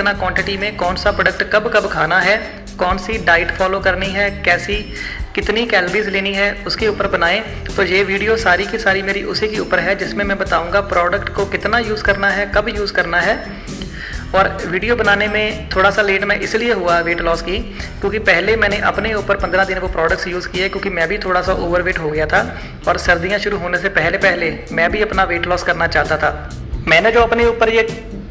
कितना क्वांटिटी में कौन सा प्रोडक्ट कब कब खाना है, कौन सी डाइट फॉलो करनी है, कैसी कितनी कैलोरीज लेनी है, उसके ऊपर बनाएं। तो ये वीडियो सारी की सारी मेरी उसी के ऊपर है, जिसमें मैं बताऊंगा प्रोडक्ट को कितना यूज़ करना है, कब यूज़ करना है। और वीडियो बनाने में थोड़ा सा लेट मैं इसलिए हुआ वेट लॉस की, क्योंकि पहले मैंने अपने ऊपर 15 दिन वो प्रोडक्ट्स यूज़ किए, क्योंकि मैं भी थोड़ा सा ओवरवेट हो गया था और सर्दियाँ शुरू होने से पहले पहले मैं भी अपना वेट लॉस करना चाहता था। मैंने जो अपने ऊपर ये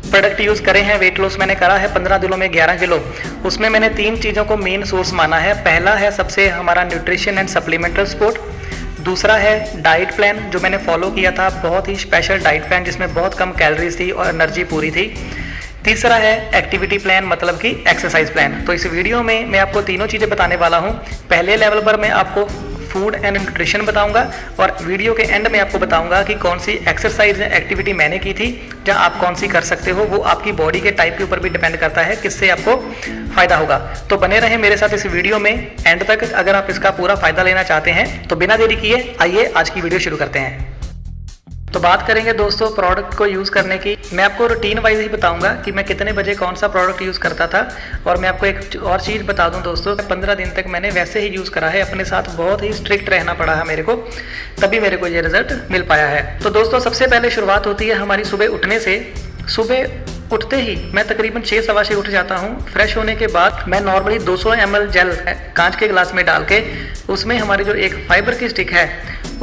प्रोडक्ट यूज़ करे हैं, वेट लॉस मैंने करा है 15 दिनों में 11 किलो। उसमें मैंने 3 चीज़ों को मेन सोर्स माना है। पहला है सबसे हमारा न्यूट्रिशन एंड सप्लीमेंटल सपोर्ट, दूसरा है डाइट प्लान जो मैंने फॉलो किया था, बहुत ही स्पेशल डाइट प्लान जिसमें बहुत कम कैलोरीज थी और एनर्जी पूरी थी। तीसरा है एक्टिविटी प्लान, मतलब कि एक्सरसाइज प्लान। तो इस वीडियो में मैं आपको तीनों चीज़ें बताने वाला हूँ। पहले लेवल पर मैं आपको फूड एंड न्यूट्रिशन बताऊंगा और वीडियो के एंड में आपको बताऊंगा कि कौन सी एक्सरसाइज एक्टिविटी मैंने की थी, जहां आप कौन सी कर सकते हो। वो आपकी बॉडी के टाइप के ऊपर भी डिपेंड करता है किससे आपको फायदा होगा। तो बने रहें मेरे साथ इस वीडियो में एंड तक, अगर आप इसका पूरा फायदा लेना चाहते हैं। तो बिना देरी किए आइए आज की वीडियो शुरू करते हैं। तो बात करेंगे दोस्तों प्रोडक्ट को यूज़ करने की। मैं आपको रूटीन वाइज ही बताऊंगा कि मैं कितने बजे कौन सा प्रोडक्ट यूज़ करता था। और मैं आपको एक और चीज़ बता दूं दोस्तों, 15 दिन तक मैंने वैसे ही यूज़ करा है, अपने साथ बहुत ही स्ट्रिक्ट रहना पड़ा है मेरे को, तभी मेरे को ये रिजल्ट मिल पाया है। तो दोस्तों सबसे पहले शुरुआत होती है हमारी सुबह उठने से। सुबह उठते ही मैं तकरीबन 6 सवा 6 उठ जाता हूँ। फ्रेश होने के बाद मैं नॉर्मली 200 ml जेल कांच के गिलास में डाल के उसमें हमारी जो एक फाइबर की स्टिक है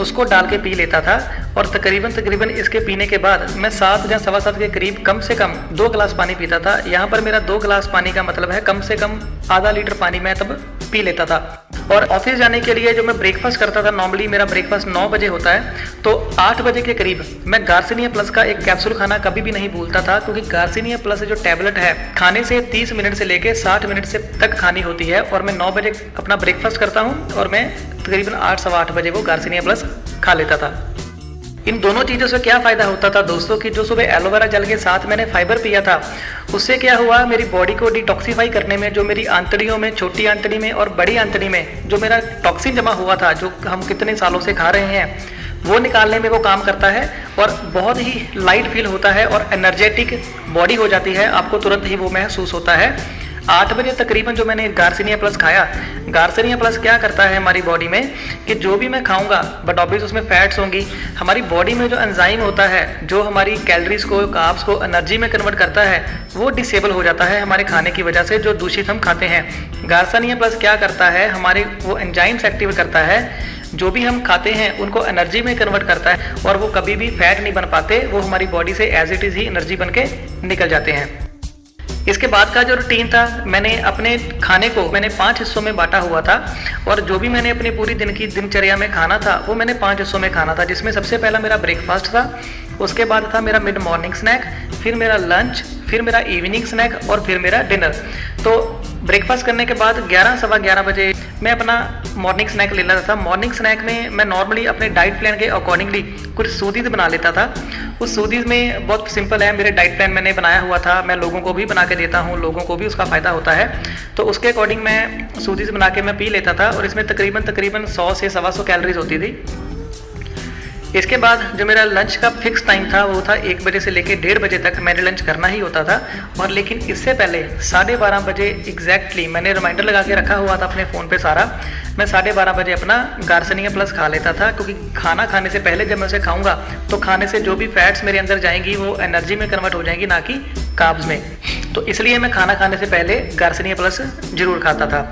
उसको डाल के पी लेता था। और तकरीबन इसके पीने के बाद मैं 7 या सवा 7 के करीब कम से कम 2 गिलास पानी पीता था। यहाँ पर मेरा 2 गिलास पानी का मतलब है कम से कम आधा लीटर पानी मैं तब पी लेता था। और ऑफिस जाने के लिए जो मैं ब्रेकफास्ट करता था, नॉर्मली मेरा ब्रेकफास्ट 9 बजे होता है, तो 8 बजे के करीब मैं गार्सिनिया प्लस का एक कैप्सूल खाना कभी भी नहीं भूलता था, क्योंकि गार्सिनिया प्लस जो टैबलेट है खाने से 30 मिनट से लेके 60 मिनट से तक खानी होती है। और मैं 9 बजे अपना ब्रेकफास्ट करता हूँ और मैं तकरीबन 8 सवा 8 बजे वो गार्सिनिया प्लस खा लेता था। इन दोनों चीज़ों से क्या फ़ायदा होता था दोस्तों कि जो सुबह एलोवेरा जेल के साथ मैंने फाइबर पिया था, उससे क्या हुआ, मेरी बॉडी को डिटॉक्सीफाई करने में, जो मेरी आंतड़ियों में, छोटी आंतड़ी में और बड़ी आंतड़ी में जो मेरा टॉक्सिन जमा हुआ था, जो हम कितने सालों से खा रहे हैं, वो निकालने में वो काम करता है। और बहुत ही लाइट फील होता है और एनर्जेटिक बॉडी हो जाती है, आपको तुरंत ही वो महसूस होता है। 8 बजे तकरीबन जो मैंने गार्सिनिया प्लस खाया, गार्सिनिया प्लस क्या करता है हमारी बॉडी में कि जो भी मैं खाऊंगा, बट ऑब्वियस उसमें फैट्स होंगी, हमारी बॉडी में जो एंजाइम होता है जो हमारी कैलोरीज को, कार्ब्स को एनर्जी में कन्वर्ट करता है, वो डिसेबल हो जाता है हमारे खाने की वजह से, जो दूषित हम खाते हैं। गार्सिनिया प्लस क्या करता है, हमारे वो एंजाइम्स एक्टिव करता है, जो भी हम खाते हैं उनको एनर्जी में कन्वर्ट करता है और वो कभी भी फैट नहीं बन पाते, वो हमारी बॉडी से एज इट इज़ ही एनर्जी बन के निकल जाते हैं। इसके बाद का जो रूटीन था, मैंने अपने खाने को मैंने 5 हिस्सों में बांटा हुआ था और जो भी मैंने अपनी पूरी दिन की दिनचर्या में खाना था वो मैंने 5 हिस्सों में खाना था, जिसमें सबसे पहला मेरा ब्रेकफास्ट था, उसके बाद था मेरा मिड मॉर्निंग स्नैक, फिर मेरा लंच, फिर मेरा इवनिंग स्नैक और फिर मेरा डिनर। तो ब्रेकफास्ट करने के बाद 11 सवा 11 बजे मैं अपना मॉर्निंग स्नैक ले लेता था। मॉर्निंग स्नैक में मैं नॉर्मली अपने डाइट प्लान के अकॉर्डिंगली कुछ स्मूदीज बना लेता था। उस स्मूदीज में बहुत सिंपल है, मेरे डाइट प्लान मैंने बनाया हुआ था, मैं लोगों को भी बना के देता हूँ, लोगों को भी उसका फ़ायदा होता है, तो उसके अकॉर्डिंग मैं स्मूदीज बना के मैं पी लेता था। और इसमें तकरीबन 100 से सवा 100 कैलोरीज होती थी। इसके बाद जो मेरा लंच का फिक्स टाइम था वो था 1 बजे से लेकर 1:30 बजे तक मैंने लंच करना ही होता था। और लेकिन इससे पहले 12:30 बजे एग्जैक्टली मैंने रिमाइंडर लगा के रखा हुआ था अपने फ़ोन पे सारा, मैं 12:30 बजे अपना गार्सिनिया प्लस खा लेता था, क्योंकि खाना खाने से पहले जब मैं उसे खाऊंगा तो खाने से जो भी फैट्स मेरे अंदर जाएंगी वो एनर्जी में कन्वर्ट हो जाएंगी, ना कि कार्ब्स में। तो इसलिए मैं खाना खाने से पहले गार्सिनिया प्लस जरूर खाता था।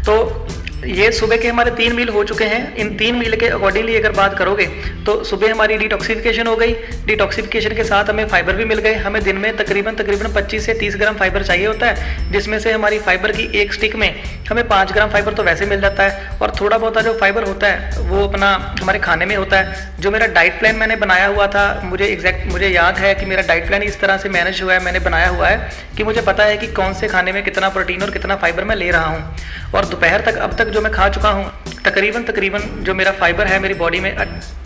तो ये सुबह के हमारे 3 मील हो चुके हैं। इन 3 मील के अकॉर्डिंगली अगर बात करोगे तो सुबह हमारी डिटॉक्सिफिकेशन हो गई, डिटॉक्सिफिकेशन के साथ हमें फाइबर भी मिल गए। हमें दिन में तकरीबन 25 से 30 ग्राम फाइबर चाहिए होता है, जिसमें से हमारी फाइबर की एक स्टिक में हमें 5 ग्राम फाइबर तो वैसे मिल जाता है, और थोड़ा बहुत जो फाइबर होता है वो अपना हमारे खाने में होता है। जो मेरा डाइट प्लान मैंने बनाया हुआ था, मुझे याद है कि मेरा डाइट प्लान इस तरह से मैनेज हुआ है, मैंने बनाया हुआ है कि मुझे पता है कि कौन से खाने में कितना प्रोटीन और कितना फाइबर मैं ले रहा हूँ। और दोपहर तक अब तक जो मैं खा चुका हूँ तकरीबन जो मेरा फाइबर है मेरी बॉडी में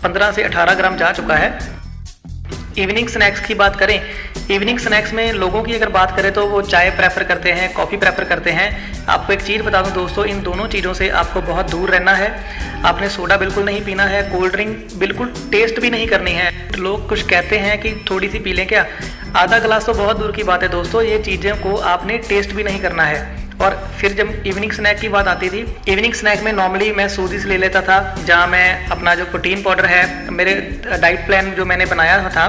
15 से 18 ग्राम जा चुका है। इवनिंग स्नैक्स की बात करें, इवनिंग स्नैक्स में लोगों की अगर बात करें तो वो चाय प्रेफर करते हैं, कॉफ़ी प्रेफर करते हैं। आपको एक चीज़ बता दूं दोस्तों, इन दोनों चीज़ों से आपको बहुत दूर रहना है। आपने सोडा बिल्कुल नहीं पीना है, कोल्ड ड्रिंक बिल्कुल टेस्ट भी नहीं करनी है। लोग कुछ कहते हैं कि थोड़ी सी पी लें क्या, आधा गिलास तो बहुत दूर की बात है दोस्तों। ये चीज़ों को आपने टेस्ट भी नहीं करना है। और फिर जब इवनिंग स्नैक की बात आती थी, इवनिंग स्नैक में नॉर्मली मैं सूजीस ले लेता था, जहाँ मैं अपना जो प्रोटीन पाउडर है, मेरे डाइट प्लान जो मैंने बनाया था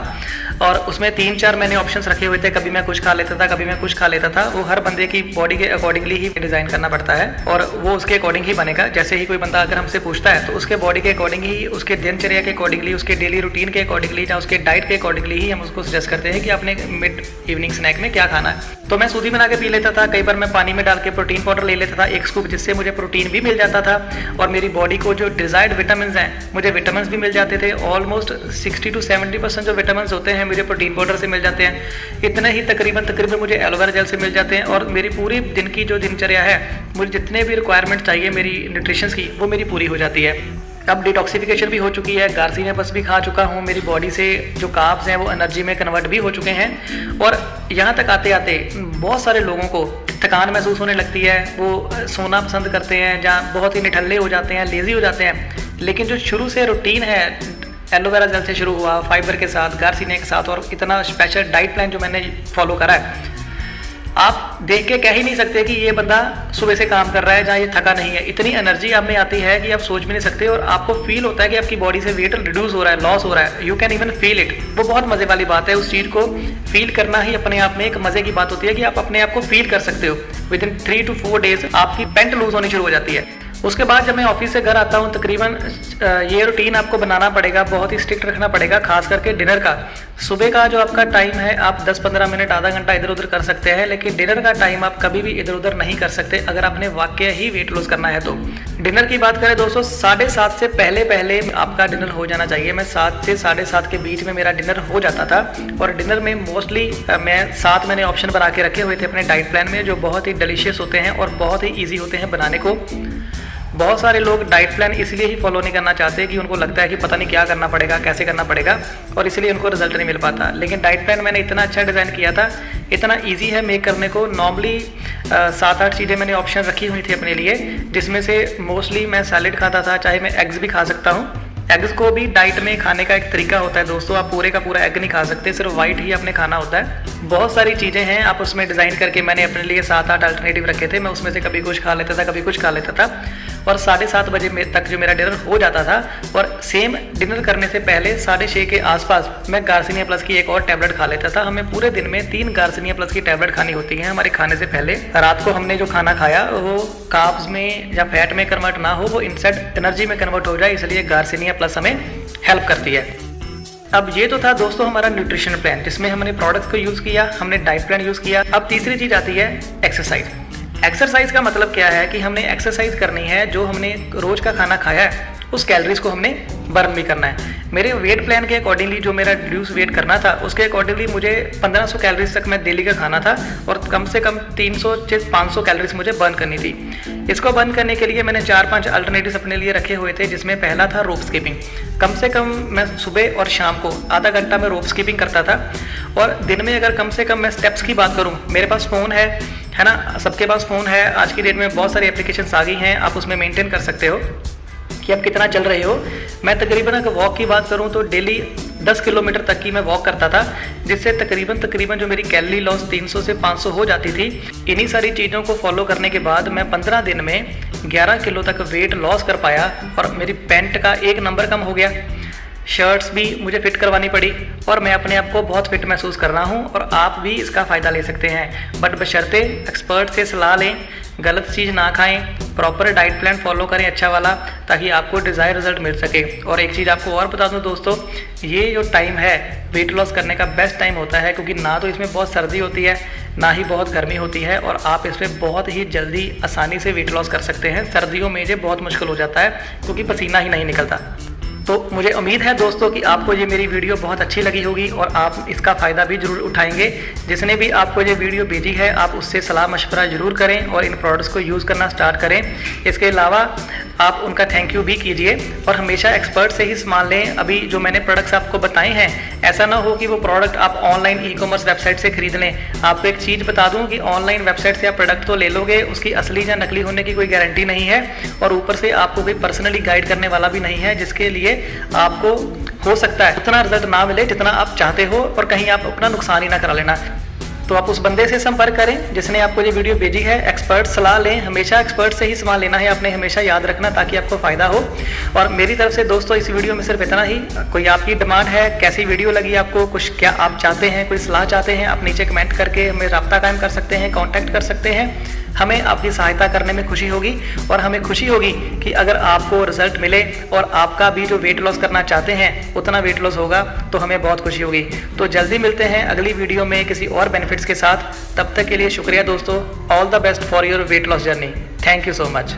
और उसमें 3-4 मैंने ऑप्शंस रखे हुए थे। कभी मैं कुछ खा लेता था, कभी मैं कुछ खा लेता था। वो हर बंदे की बॉडी के अकॉर्डिंगली ही डिज़ाइन करना पड़ता है और वो उसके अकॉर्डिंग ही बनेगा। जैसे ही कोई बंदा अगर हमसे पूछता है तो उसके बॉडी के अकॉर्डिंग ही, उसके दिनचर्या के अकॉर्डिंगली, उसके डेली रूटीन के अकॉर्डिंगली या उसके डाइट के अकॉर्डिंगली ही हम उसको सजेस्ट करते हैं कि आपने मिड इवनिंग स्नैक में क्या खाना है। तो मैं सूजी बना के पी लेता था, कई बार मैं पानी में डाल के प्रोटीन पाउडर ले लेता था 1 स्कूप, जिससे मुझे प्रोटीन भी मिल जाता था और मेरी बॉडी को जो डिजायर्ड विटामिन हैं, मुझे विटामिन भी मिल जाते थे। ऑलमोस्ट 60 to 70% जो विटामिन होते हैं मुझे प्रोटीन पाउडर से मिल जाते हैं। इतने ही तकरीबन मुझे एलोवेरा जेल से मिल जाते हैं और मेरी पूरी दिन की जो दिनचर्या है, मुझे जितने भी रिक्वायरमेंट चाहिए मेरी न्यूट्रिशन की, वो मेरी पूरी हो जाती है। अब डिटॉक्सिफिकेशन भी हो चुकी है, गार्सिनिया भी खा चुका हूँ, मेरी बॉडी से जो कार्ब्स हैं वो एनर्जी में कन्वर्ट भी हो चुके हैं। और यहाँ तक आते आते बहुत सारे लोगों को थकान महसूस होने लगती है, वो सोना पसंद करते हैं, जहाँ बहुत ही निठल्ले हो जाते हैं, लेज़ी हो जाते हैं। लेकिन जो शुरू से रूटीन है, एलोवेरा जेल से शुरू हुआ, फाइबर के साथ, गार्सिनिया के साथ और इतना स्पेशल डाइट प्लान जो मैंने फॉलो करा है, आप देख के कह ही नहीं सकते कि ये बंदा सुबह से काम कर रहा है जहाँ ये थका नहीं है। इतनी एनर्जी आप में आती है कि आप सोच भी नहीं सकते और आपको फील होता है कि आपकी बॉडी से वेट रिड्यूस हो रहा है, लॉस हो रहा है। You can even feel it. वो बहुत मजे वाली बात है। उस चीज़ को फील करना ही अपने आप में एक मजे की बात होती है कि आप अपने आप को फील कर सकते हो। विद इन 3 to 4 डेज आपकी पेंट लूज होनी शुरू हो जाती है। उसके बाद जब मैं ऑफिस से घर आता हूँ, तकरीबन ये रूटीन आपको बनाना पड़ेगा, बहुत ही स्ट्रिक्ट रखना पड़ेगा, खास करके डिनर का। सुबह का जो आपका टाइम है, आप 10-15 मिनट, आधा घंटा इधर उधर कर सकते हैं, लेकिन डिनर का टाइम आप कभी भी इधर उधर नहीं कर सकते अगर आपने वाकई ही वेट लॉस करना है तो। डिनर की बात करें दोस्तों, 7:30 से पहले आपका डिनर हो जाना चाहिए। मैं 7 से 7:30 के बीच में मेरा डिनर हो जाता था और डिनर में मोस्टली मैं 7 मैंने ऑप्शन बना के रखे हुए थे अपने डाइट प्लान में, जो बहुत ही डिलीशियस होते हैं और बहुत ही ईजी होते हैं बनाने को। बहुत सारे लोग डाइट प्लान इसलिए ही फॉलो नहीं करना चाहते कि उनको लगता है कि पता नहीं क्या करना पड़ेगा, कैसे करना पड़ेगा, और इसलिए उनको रिजल्ट नहीं मिल पाता। लेकिन डाइट प्लान मैंने इतना अच्छा डिज़ाइन किया था, इतना इजी है मेक करने को। नॉर्मली 7-8 चीज़ें मैंने ऑप्शन रखी हुई थी अपने लिए, जिसमें से मोस्टली मैं सैलेड खाता था, चाहे मैं एग्स भी खा सकता हूँ। एग्स को भी डाइट में खाने का एक तरीका होता है दोस्तों, आप पूरे का पूरा एग नहीं खा सकते, सिर्फ वाइट ही आपने खाना होता है। बहुत सारी चीज़ें हैं, आप उसमें डिज़ाइन करके मैंने अपने लिए 7-8 अल्टरनेटिव रखे थे। मैं उसमें से कभी कुछ खा लेता था, कभी कुछ खा लेता था और 7:30 बजे तक जो मेरा डिनर हो जाता था। और सेम डिनर करने से पहले 6:30 के आसपास मैं गार्सिनिया प्लस की एक और टैबलेट खा लेता था। हमें पूरे दिन में 3 गार्सिनिया प्लस की टैबलेट खानी होती है हमारे खाने से पहले। रात को हमने जो खाना खाया वो कार्ब्स में या फैट में कन्वर्ट ना हो, वो इंस्टेंट एनर्जी में कन्वर्ट हो जाए, इसलिए गार्सिनिया प्लस हमें हेल्प करती है। अब ये तो था दोस्तों हमारा न्यूट्रिशन प्लान, जिसमें हमने प्रोडक्ट्स को यूज़ किया, हमने डाइट प्लान यूज़ किया। अब तीसरी चीज़ आती है एक्सरसाइज। एक्सरसाइज का मतलब क्या है कि हमने एक्सरसाइज करनी है, जो हमने रोज का खाना खाया है उस कैलोरीज को हमने बर्न भी करना है। मेरे वेट प्लान के अकॉर्डिंगली जो मेरा रिड्यूस वेट करना था, उसके अकॉर्डिंगली मुझे 1500 कैलोरीज तक मैं डेली का खाना था और कम से कम 300 से 500 कैलोरीज मुझे बर्न करनी थी। इसको बर्न करने के लिए मैंने 4-5 अल्टरनेटिव्स अपने लिए रखे हुए थे, जिसमें पहला था रोप स्किपिंग। कम से कम मैं सुबह और शाम को आधा घंटा मैं रोप स्किपिंग करता था। और दिन में अगर कम से कम मैं स्टेप्स की बात करूँ, मेरे पास फ़ोन है ना, सबके पास फ़ोन है। आज की डेट में बहुत सारी एप्लीकेशंस आ गई हैं, आप उसमें मेंटेन कर सकते हो कि आप कितना चल रहे हो। मैं तकरीबन अगर वॉक की बात करूं तो डेली 10 किलोमीटर तक की मैं वॉक करता था, जिससे तकरीबन जो मेरी कैलोरी लॉस 300 से 500 हो जाती थी। इन्हीं सारी चीज़ों को फॉलो करने के बाद मैं 15 दिन में 11 किलो तक वेट लॉस कर पाया और मेरी पैंट का 1 नंबर कम हो गया। शर्ट्स भी मुझे फिट करवानी पड़ी और मैं अपने आप को बहुत फिट महसूस कर रहा हूँ और आप भी इसका फ़ायदा ले सकते हैं। बट बशर्ते एक्सपर्ट से सलाह लें, गलत चीज़ ना खाएं, प्रॉपर डाइट प्लान फॉलो करें अच्छा वाला, ताकि आपको डिज़ायर रिजल्ट मिल सके। और एक चीज़ आपको और बता दूं दोस्तों, ये जो टाइम है वेट लॉस करने का बेस्ट टाइम होता है, क्योंकि ना तो इसमें बहुत सर्दी होती है ना ही बहुत गर्मी होती है और आप इसमें बहुत ही जल्दी आसानी से वेट लॉस कर सकते हैं। सर्दियों में ये बहुत मुश्किल हो जाता है क्योंकि पसीना ही नहीं निकलता। तो मुझे उम्मीद है दोस्तों कि आपको ये मेरी वीडियो बहुत अच्छी लगी होगी और आप इसका फ़ायदा भी ज़रूर उठाएंगे। जिसने भी आपको ये वीडियो भेजी है, आप उससे सलाह मशवरा ज़रूर करें और इन प्रोडक्ट्स को यूज़ करना स्टार्ट करें। इसके अलावा आप उनका थैंक यू भी कीजिए और हमेशा एक्सपर्ट से ही सामान लें। अभी जो मैंने प्रोडक्ट्स आपको बताए हैं, ऐसा ना हो कि वो प्रोडक्ट आप ऑनलाइन ई-कॉमर्स वेबसाइट से खरीद लें। आपको एक चीज़ बता दूं कि ऑनलाइन वेबसाइट से आप प्रोडक्ट तो ले लोगे, उसकी असली या नकली होने की कोई गारंटी नहीं है, और ऊपर से आपको कोई पर्सनली गाइड करने वाला भी नहीं है, जिसके लिए आपको हो सकता है उतना रिजल्ट ना मिले जितना आप चाहते हो, और कहीं आप अपना नुकसान ही ना करा लेना। तो आप उस बंदे से संपर्क करें जिसने आपको ये वीडियो भेजी है। एक्सपर्ट सलाह लें, हमेशा एक्सपर्ट से ही सामान लेना है आपने, हमेशा याद रखना, ताकि आपको फ़ायदा हो। और मेरी तरफ से दोस्तों इस वीडियो में सिर्फ इतना ही। कोई आपकी डिमांड है, कैसी वीडियो लगी आपको, कुछ क्या आप चाहते हैं, कोई सलाह चाहते हैं, आप नीचे कमेंट करके हमें रब्ता कायम कर सकते हैं, कॉन्टैक्ट कर सकते हैं। हमें आपकी सहायता करने में खुशी होगी, और हमें खुशी होगी कि अगर आपको रिजल्ट मिले और आपका भी जो वेट लॉस करना चाहते हैं उतना वेट लॉस होगा, तो हमें बहुत खुशी होगी। तो जल्दी मिलते हैं अगली वीडियो में किसी और बेनिफिट्स के साथ। तब तक के लिए शुक्रिया दोस्तों। All the best for your weight loss journey. Thank you so much.